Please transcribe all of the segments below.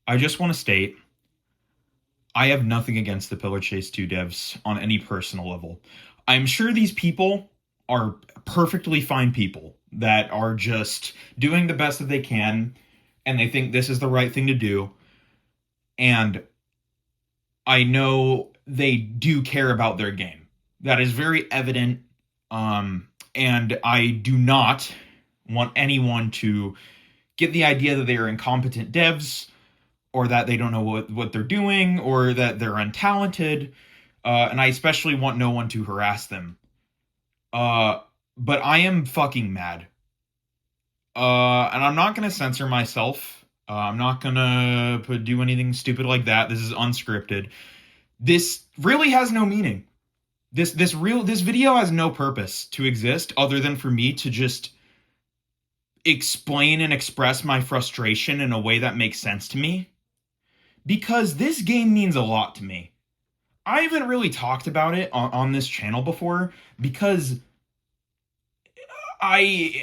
I just want to state I have nothing against the Pillar Chase 2 devs on any personal level. I'm sure these people are perfectly fine people that are just doing the best that they can and they think this is the right thing to do. And I know they do care about their game. That is very evident. And I do not want anyone to get the idea that they are incompetent devs or that they don't know what they're doing or that they're untalented. And I especially want no one to harass them. Uh, but I am fucking mad. And I'm not going to censor myself. I'm not going to do anything stupid like that. This is unscripted. This really has no meaning. This video has no purpose to exist other than for me to just explain and express my frustration in a way that makes sense to me because this game means a lot to me. I haven't really talked about it on this channel before because I've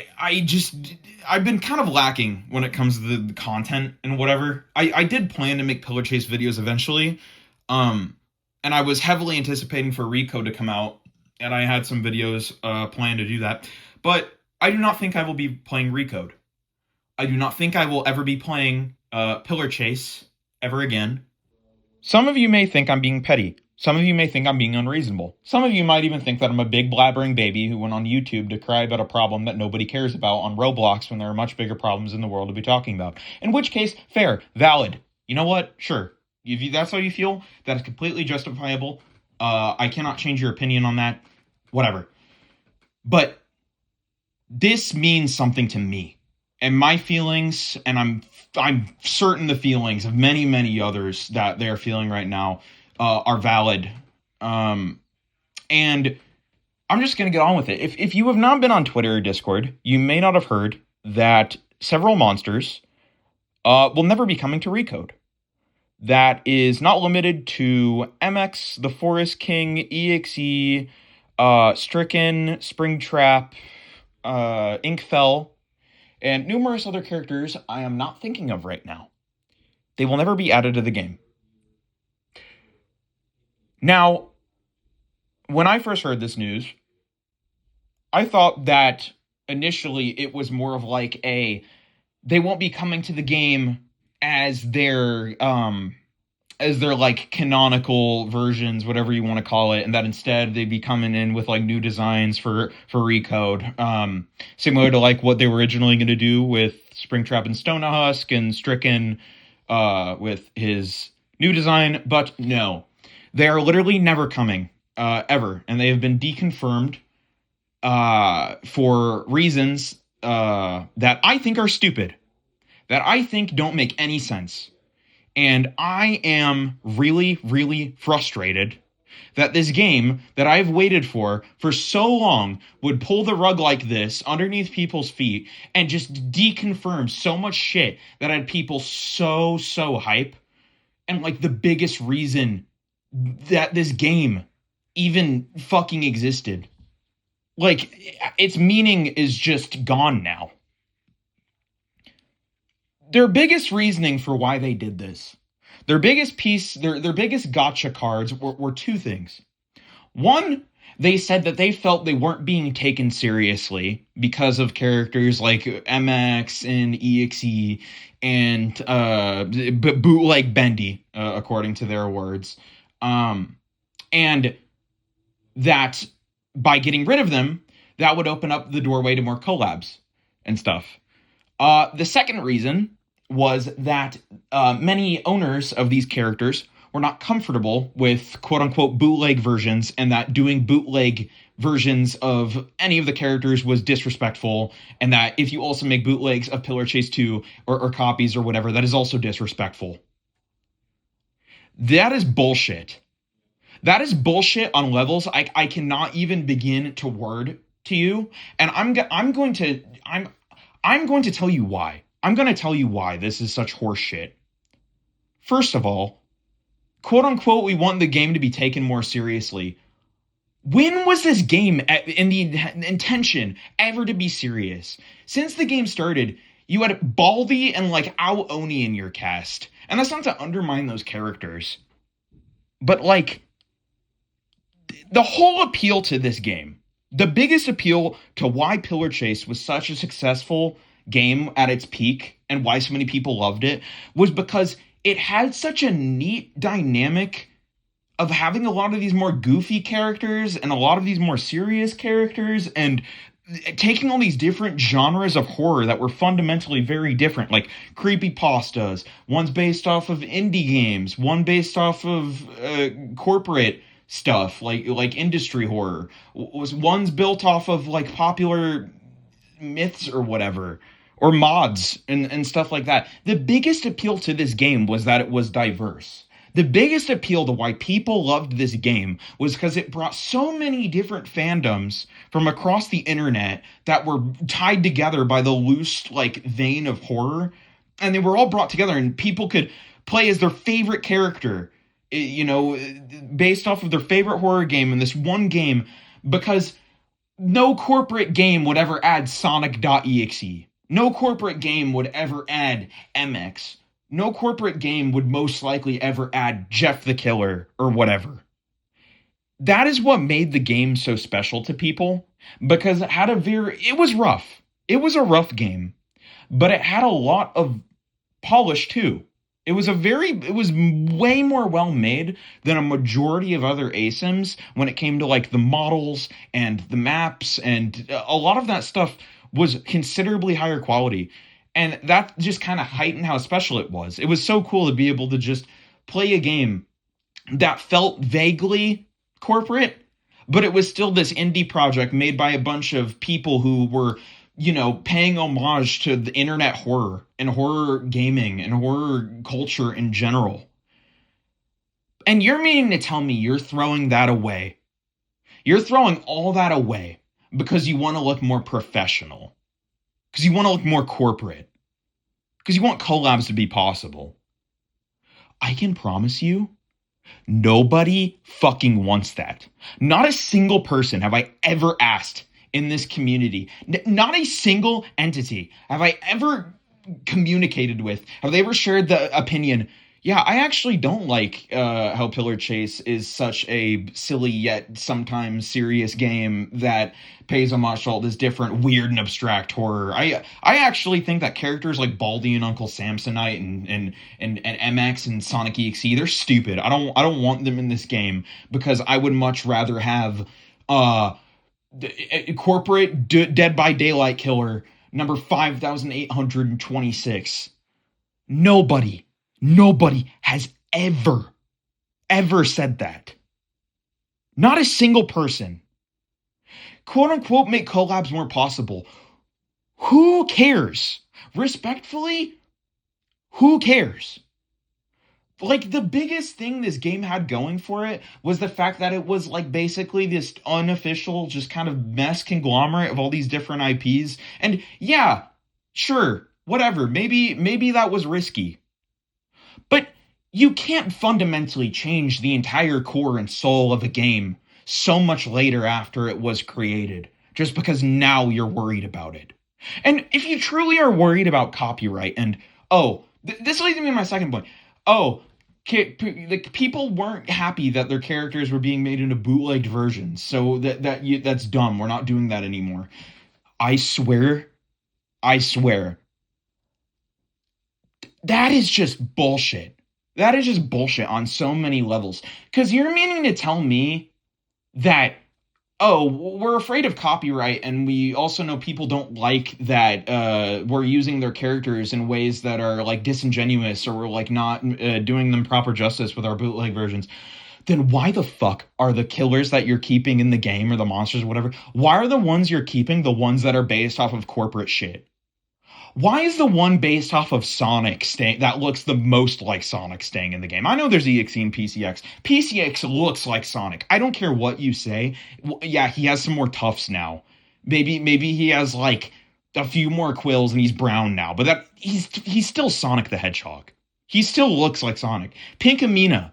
been kind of lacking when it comes to the content and whatever. I did plan to make Pillar Chase videos eventually. And I was heavily anticipating for Recode to come out, and I had some videos planned to do that. But I do not think I will be playing Recode. I do not think I will ever be playing Pillar Chase ever again. Some of you may think I'm being petty. Some of you may think I'm being unreasonable. Some of you might even think that I'm a big blabbering baby who went on YouTube to cry about a problem that nobody cares about on Roblox when there are much bigger problems in the world to be talking about. In which case, fair, valid. You know what? Sure. If that's how you feel, that is completely justifiable. I cannot change your opinion on that. Whatever. But this means something to me. And my feelings, and I'm certain the feelings of many others that they're feeling right now are valid. And I'm just going to get on with it. If you have not been on Twitter or Discord, you may not have heard that several monsters will never be coming to Recode. That is not limited to MX, the Forest King, EXE, Stricken, Springtrap, Inkfell, and numerous other characters I am not thinking of right now. They will never be added to the game. Now, when I first heard this news, I thought that initially it was more of like they won't be coming to the game as their like canonical versions, whatever you want to call it, and that instead they'd be coming in with like new designs for Recode, similar to like what they were originally going to do with Springtrap and Stonehusk and Stricken with his new design. But no, they are literally never coming ever, and they have been deconfirmed for reasons that I think are stupid, that I think don't make any sense. And I am really frustrated that this game that I've waited for so long would pull the rug like this underneath people's feet and just deconfirm so much shit that had people so hype. And like the biggest reason that this game even fucking existed. Like, its meaning is just gone now. Their biggest reasoning for why they did this, their biggest piece, their biggest gotcha cards were two things. One, they said that they felt they weren't being taken seriously because of characters like MX and EXE and bootleg Bendy, according to their words. And that by getting rid of them, that would open up the doorway to more collabs and stuff. The second reason was that many owners of these characters were not comfortable with quote-unquote bootleg versions, and that doing bootleg versions of any of the characters was disrespectful, and that if you also make bootlegs of Pillar Chase 2 or copies or whatever, that is also disrespectful. That is bullshit. That is bullshit on levels I cannot even begin to word to you, and I'm going to tell you why. I'm going to tell you why this is such horse shit. First of all, quote unquote, we want the game to be taken more seriously. When was this game in the intention ever to be serious? Since the game started, you had Baldy and like Ao Oni in your cast. And that's not to undermine those characters, but like the whole appeal to this game, the biggest appeal to why Pillar Chase was such a successful game at its peak and why so many people loved it was because it had such a neat dynamic of having a lot of these more goofy characters and a lot of these more serious characters and taking all these different genres of horror that were fundamentally very different, like creepypastas. One's based off of indie games, one based off of corporate stuff, like industry horror. One's built off of like popular myths or whatever, or mods and stuff like that. The biggest appeal to this game was that it was diverse. The biggest appeal to why people loved this game was because it brought so many different fandoms from across the internet that were tied together by the loose, like, vein of horror. And they were all brought together, and people could play as their favorite character, you know, based off of their favorite horror game in this one game, because no corporate game would ever add Sonic.exe. No corporate game would ever add MX. No corporate game would most likely ever add Jeff the Killer or whatever. That is what made the game so special to people, because it was rough. It was a rough game, but it had a lot of polish too. It was way more well made than a majority of other ASIMs when it came to like the models and the maps, and a lot of that stuff was considerably higher quality. And that just kind of heightened how special it was. It was so cool to be able to just play a game that felt vaguely corporate, but it was still this indie project made by a bunch of people who were, you know, paying homage to the internet horror and horror gaming and horror culture in general. And you're meaning to tell me you're throwing that away? You're throwing all that away because you want to look more professional? Because you want to look more corporate? Because you want collabs to be possible? I can promise you, nobody fucking wants that. Not a single person have I ever asked in this community. Not a single entity have I ever communicated with. Have they ever shared the opinion, yeah, I actually don't like how Pillar Chase is such a silly yet sometimes serious game that pays homage to all this different weird and abstract horror. I actually think that characters like Baldy and Uncle Samsonite and MX and Sonic EXE, they're stupid. I don't want them in this game because I would much rather have corporate Dead by Daylight killer number 5826. Nobody has ever said that. Not a single person. Quote unquote, make collabs more possible. Who cares? Respectfully, who cares? Like, the biggest thing this game had going for it was the fact that it was like basically this unofficial, just kind of mess conglomerate of all these different IPs. And yeah, sure, whatever. Maybe that was risky. But you can't fundamentally change the entire core and soul of a game so much later after it was created, just because now you're worried about it. And if you truly are worried about copyright, and this leads me to my second point. People weren't happy that their characters were being made into bootlegged versions, so that's dumb. We're not doing that anymore. I swear, that is just bullshit. That is just bullshit on so many levels. Because you're meaning to tell me that, we're afraid of copyright, and we also know people don't like that we're using their characters in ways that are like disingenuous, or we're like not doing them proper justice with our bootleg versions. Then why the fuck are the killers that you're keeping in the game, or the monsters or whatever, why are the ones you're keeping the ones that are based off of corporate shit? Why is the one based off of Sonic that looks the most like Sonic staying in the game? I know there's EXE and PCX. PCX looks like Sonic. I don't care what you say. Yeah, he has some more tufts now. Maybe he has like a few more quills and he's brown now. But he's still Sonic the Hedgehog. He still looks like Sonic. Pink Amina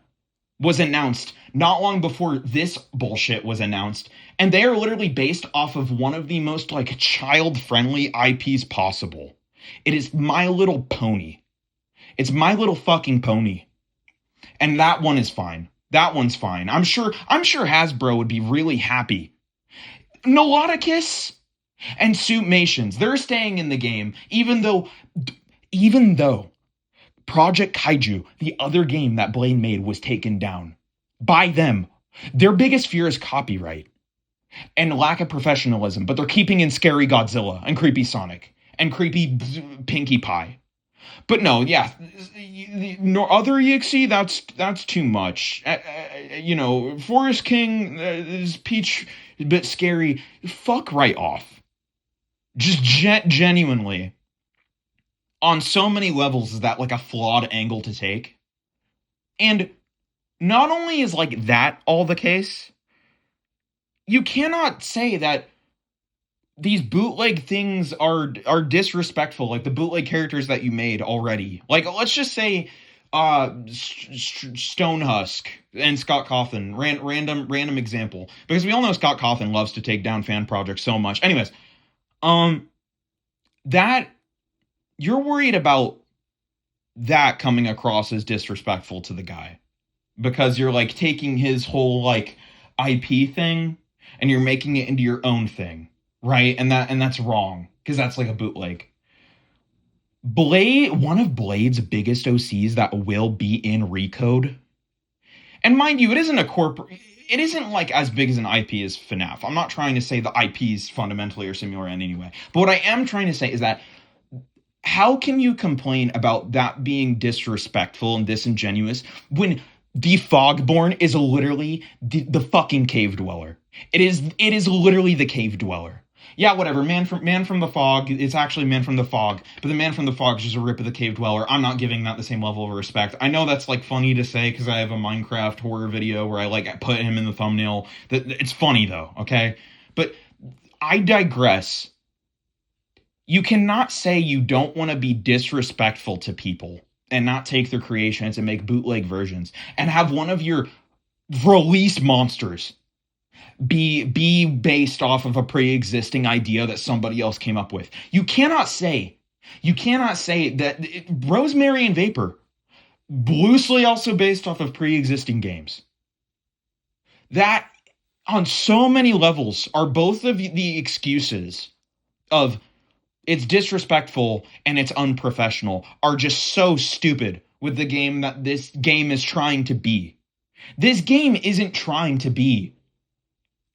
was announced not long before this bullshit was announced, and they are literally based off of one of the most like child-friendly IPs possible. It is My Little Pony. It's My Little Fucking Pony. And that one is fine. That one's fine. I'm sure Hasbro would be really happy. Noloticus and Suitmations, they're staying in the game, even though Project Kaiju, the other game that Blade made, was taken down by them. Their biggest fear is copyright and lack of professionalism, but they're keeping in Scary Godzilla and Creepy Sonic and Creepy Pinkie Pie. But no, yeah, no other EXE. That's too much. Forest King is Peach, a bit scary. Fuck right off. Just genuinely, on so many levels, is that like a flawed angle to take? And not only is like that all the case, you cannot say that these bootleg things are disrespectful, like the bootleg characters that you made already. Like, let's just say Stonehusk and Scott Cawthon, random example, because we all know Scott Cawthon loves to take down fan projects so much. Anyways, that you're worried about that coming across as disrespectful to the guy because you're like taking his whole like IP thing and you're making it into your own thing. Right, and that's wrong because that's like a bootleg. Blade, one of Blade's biggest OCs that will be in Recode, and mind you, it isn't like as big as an IP as FNAF. I'm not trying to say the IPs fundamentally are similar in any way, but what I am trying to say is that how can you complain about that being disrespectful and disingenuous when the Fogborn is literally the fucking cave dweller? It is literally the cave dweller. Yeah, whatever. Man from the Fog. It's actually Man from the Fog, but the Man from the Fog is just a rip of the cave dweller. I'm not giving that the same level of respect. I know that's like funny to say because I have a Minecraft horror video where I like put him in the thumbnail. It's funny though, okay? But I digress. You cannot say you don't want to be disrespectful to people and not take their creations and make bootleg versions and have one of your release monsters be based off of a pre-existing idea that somebody else came up with. You cannot say that Rosemary and Vapor, loosely also based off of pre-existing games. That on so many levels are both of the excuses of it's disrespectful and it's unprofessional are just so stupid with the game that this game is trying to be. This game isn't trying to be.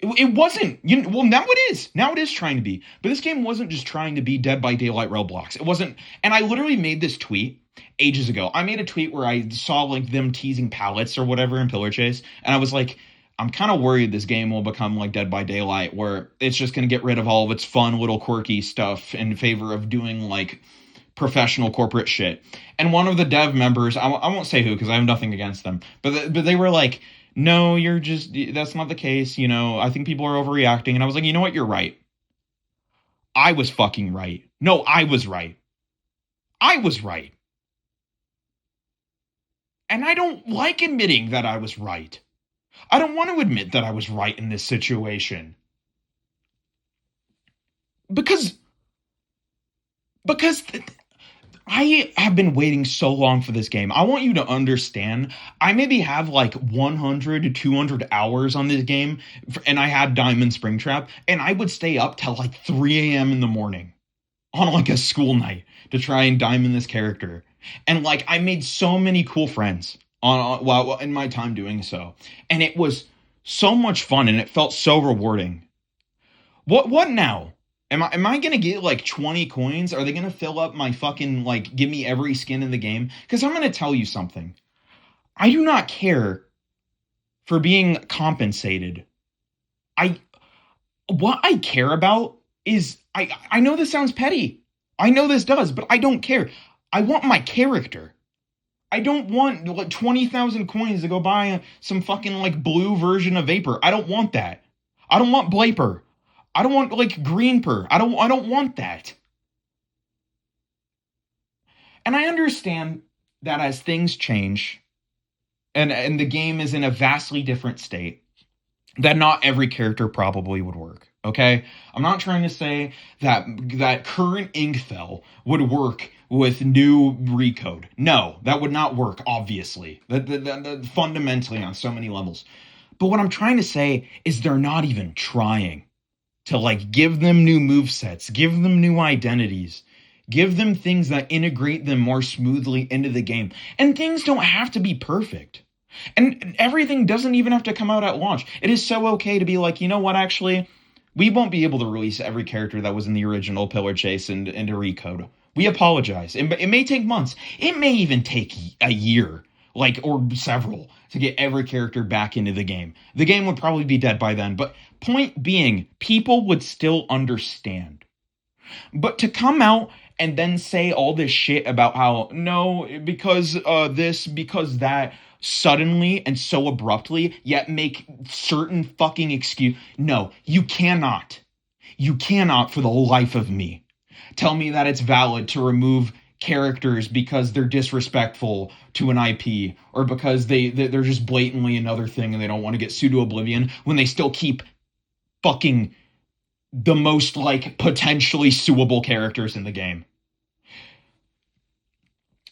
It wasn't. Now it is. Now it is trying to be. But this game wasn't just trying to be Dead by Daylight Roblox. It wasn't. And I literally made this tweet ages ago. I made a tweet where I saw like them teasing pallets or whatever in Pillar Chase. And I was like, I'm kind of worried this game will become like Dead by Daylight, where it's just going to get rid of all of its fun little quirky stuff in favor of doing like professional corporate shit. And one of the dev members, I won't say who because I have nothing against them, but they were like, no, that's not the case. I think people are overreacting. And I was like, you know what? You're right. I was fucking right. No, I was right. I was right. And I don't like admitting that I was right. I don't want to admit that I was right in this situation. Because I have been waiting so long for this game. I want you to understand, I maybe have like 100 to 200 hours on this game, and I had Diamond Springtrap, and I would stay up till like 3 a.m. in the morning on like a school night to try and diamond this character. And like, I made so many cool friends while in my time doing so. And it was so much fun, and it felt so rewarding. What now? Am I gonna get like 20 coins? Are they gonna fill up my fucking like give me every skin in the game? Because I'm gonna tell you something. I do not care for being compensated. What I care about is I know this sounds petty. I know this does, but I don't care. I want my character. I don't want like 20,000 coins to go buy some fucking like blue version of Vapor. I don't want that. I don't want Blaper. I don't want like Greenper. I don't want that. And I understand that as things change and the game is in a vastly different state, that not every character probably would work. Okay? I'm not trying to say that current Inkfell would work with new recode. No, that would not work, obviously. Fundamentally on so many levels. But what I'm trying to say is they're not even trying to like give them new movesets, give them new identities, give them things that integrate them more smoothly into the game. And things don't have to be perfect. And everything doesn't even have to come out at launch. It is so okay to be like, you know what, actually, we won't be able to release every character that was in the original Pillar Chase into Recode. We apologize. It may take months. It may even take a year, like, or several, to get every character back into the game. The game would probably be dead by then. But point being, people would still understand. But to come out and then say all this shit about how, no, because this, because that, suddenly and so abruptly, yet make certain fucking excuse. No, you cannot. You cannot, for the life of me, tell me that it's valid to remove characters because they're disrespectful to an IP or because they're just blatantly another thing and they don't want to get pseudo oblivion when they still keep fucking the most like potentially suable characters in the game.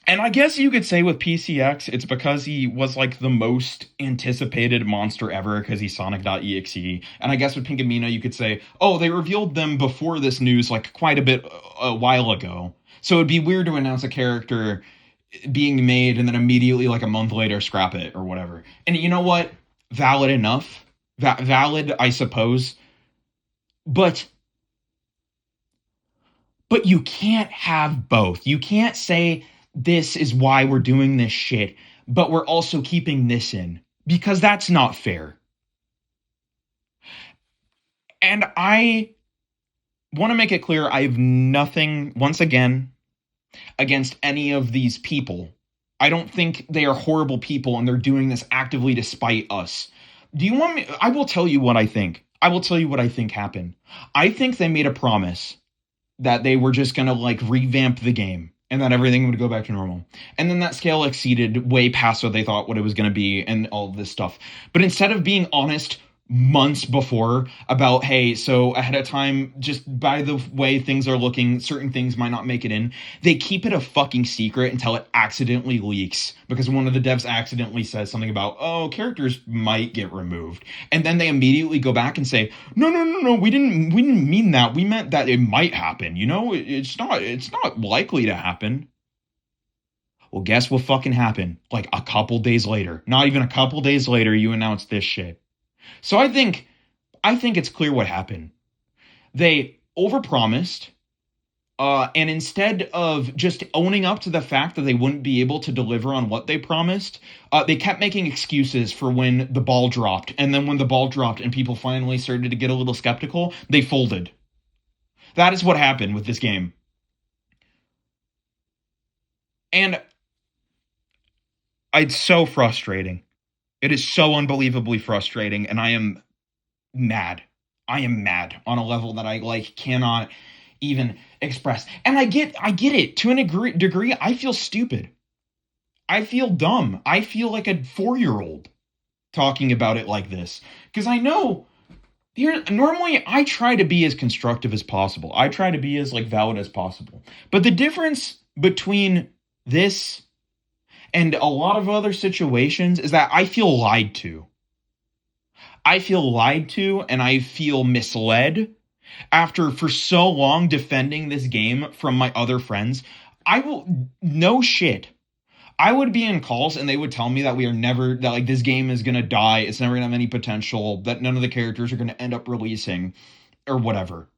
And I guess you could say with PCX, it's because he was like the most anticipated monster ever because he's Sonic.exe. And I guess with Pink and Mina, you could say, oh, they revealed them before this news like quite a while ago. So it'd be weird to announce a character being made and then immediately like a month later scrap it or whatever. And you know what? Valid enough. Valid, I suppose. But you can't have both. You can't say this is why we're doing this shit, but we're also keeping this in, because that's not fair. And I want to make it clear, I have nothing, once again, against any of these people. I don't think they are horrible people and they're doing this actively to spite us. Do you want me? I will tell you what I think. I will tell you what I think happened. I think they made a promise that they were just going to like revamp the game and that everything would go back to normal. And then that scale exceeded way past what they thought what it was going to be and all of this stuff. But instead of being honest months before about, hey, so ahead of time, just by the way things are looking, certain things might not make it in, they keep it a fucking secret until it accidentally leaks because one of the devs accidentally says something about, oh, characters might get removed. And then they immediately go back and say, no, we didn't mean that. We meant that it might happen. You know, it's not likely to happen. Well, guess what fucking happened? Like a couple days later, not even a couple days later, you announced this shit. So I think it's clear what happened. They overpromised, and instead of just owning up to the fact that they wouldn't be able to deliver on what they promised, they kept making excuses for when the ball dropped. And then when the ball dropped and people finally started to get a little skeptical, they folded. That is what happened with this game. And it's so frustrating. It is so unbelievably frustrating, and I am mad. I am mad on a level that I like cannot even express. And I get it to a degree. I feel stupid. I feel dumb. I feel like a 4-year-old talking about it like this because I know normally I try to be as constructive as possible. I try to be as like valid as possible. But the difference between this and a lot of other situations is that I feel lied to. I feel lied to and I feel misled after for so long defending this game from my other friends. No shit. I would be in calls and they would tell me that that like this game is going to die. It's never going to have any potential, that none of the characters are going to end up releasing or whatever.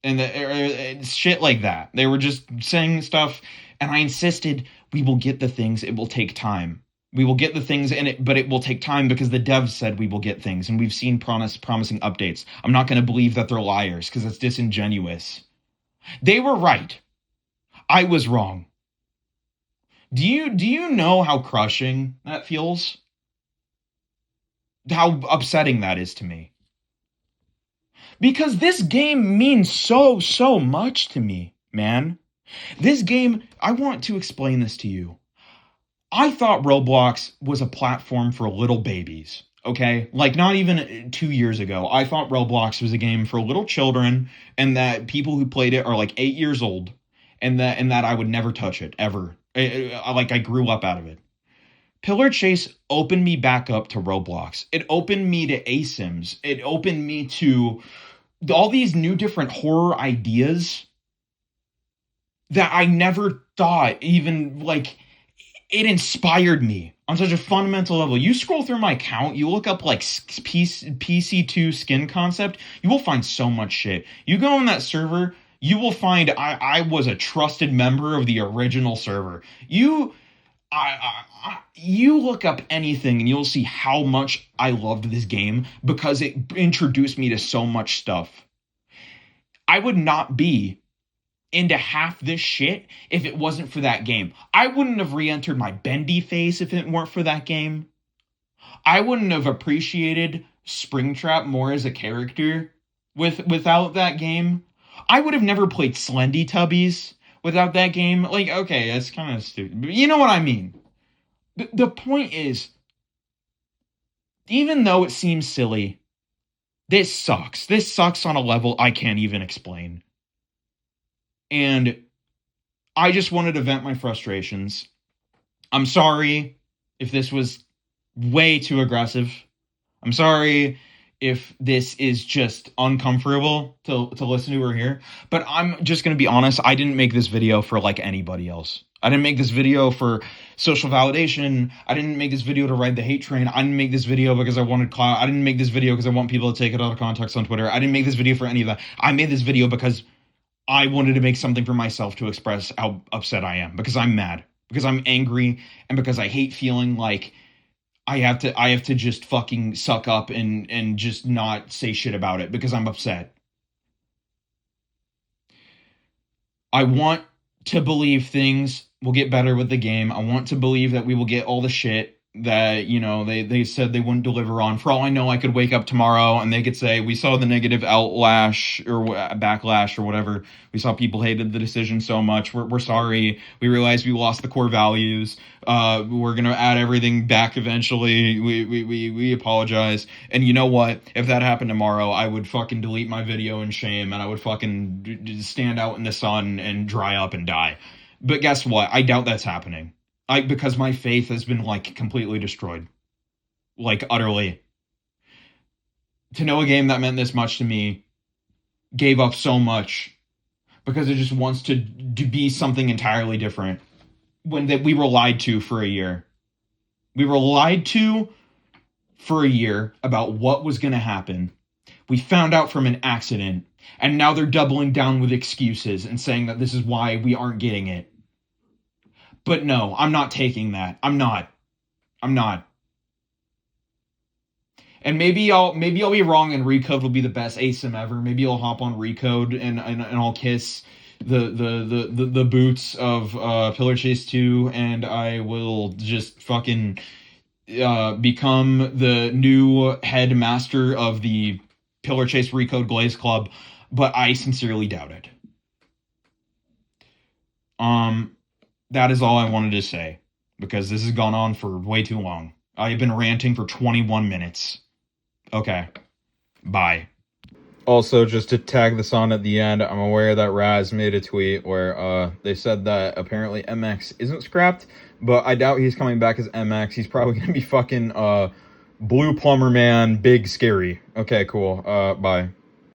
And shit like that. They were just saying stuff and I insisted we will get the things. It will take time. We will get the things but it will take time because the devs said we will get things and we've seen promising updates. I'm not going to believe that they're liars because it's disingenuous. They were right. I was wrong. Do you know how crushing that feels? How upsetting that is to me. Because this game means so much to me, man. This game, I want to explain this to you. I thought Roblox was a platform for little babies, okay? Like, not even 2 years ago. I thought Roblox was a game for little children and that people who played it are like 8 years old and that I would never touch it ever. Like I grew up out of it. Pillar Chase opened me back up to Roblox. It opened me to ASIMs. It opened me to all these new different horror ideas that I never thought even like it inspired me on such a fundamental level. You scroll through my account, you look up like PC2 skin concept, you will find so much shit. You go on that server, you will find I was a trusted member of the original server. You look up anything and you'll see how much I loved this game because it introduced me to so much stuff. I would not be into half this shit if it wasn't for that game. I wouldn't have re-entered my bendy face if it weren't for that game. I wouldn't have appreciated Springtrap more as a character without that game. I would have never played Slendy Tubbies without that game. Like, okay, that's kind of stupid, but you know what I mean. The point is, even though it seems silly, this sucks. This sucks on a level I can't even explain. And I just wanted to vent my frustrations. I'm sorry if this was way too aggressive. I'm sorry if this is just uncomfortable to listen to or hear. But I'm just going to be honest. I didn't make this video for like anybody else. I didn't make this video for social validation. I didn't make this video to ride the hate train. I didn't make this video because I wanted clout. I didn't make this video because I want people to take it out of context on Twitter. I didn't make this video for any of that. I made this video because I wanted to make something for myself to express how upset I am, because I'm mad, because I'm angry, and because I hate feeling like I have to just fucking suck up and just not say shit about it because I'm upset. I want to believe things will get better with the game. I want to believe that we will get all the shit that, you know, they said they wouldn't deliver on. For all I know, I could wake up tomorrow and they could say, we saw the negative outlash or backlash or whatever. We saw people hated the decision so much. We're sorry. We realized we lost the core values. We're going to add everything back eventually. We apologize. And you know what? If that happened tomorrow, I would fucking delete my video in shame and I would fucking stand out in the sun and dry up and die. But guess what? I doubt that's happening. Because my faith has been, like, completely destroyed. Like, utterly. To know a game that meant this much to me gave up so much because it just wants to be something entirely different. When we were lied to for a year. We were lied to for a year about what was going to happen. We found out from an accident, and now they're doubling down with excuses and saying that this is why we aren't getting it. But no, I'm not taking that. I'm not. And maybe I'll be wrong and Recode will be the best ASIM ever. Maybe I'll hop on Recode and I'll kiss the boots of Pillar Chase 2 and I will just fucking become the new headmaster of the Pillar Chase Recode Glaze Club, but I sincerely doubt it. That is all I wanted to say, because this has gone on for way too long. I have been ranting for 21 minutes. Okay. Bye. Also, just to tag this on at the end, I'm aware that Raz made a tweet where they said that apparently MX isn't scrapped, but I doubt he's coming back as MX. He's probably going to be fucking Blue Plumber Man, Big Scary. Okay, cool. Bye.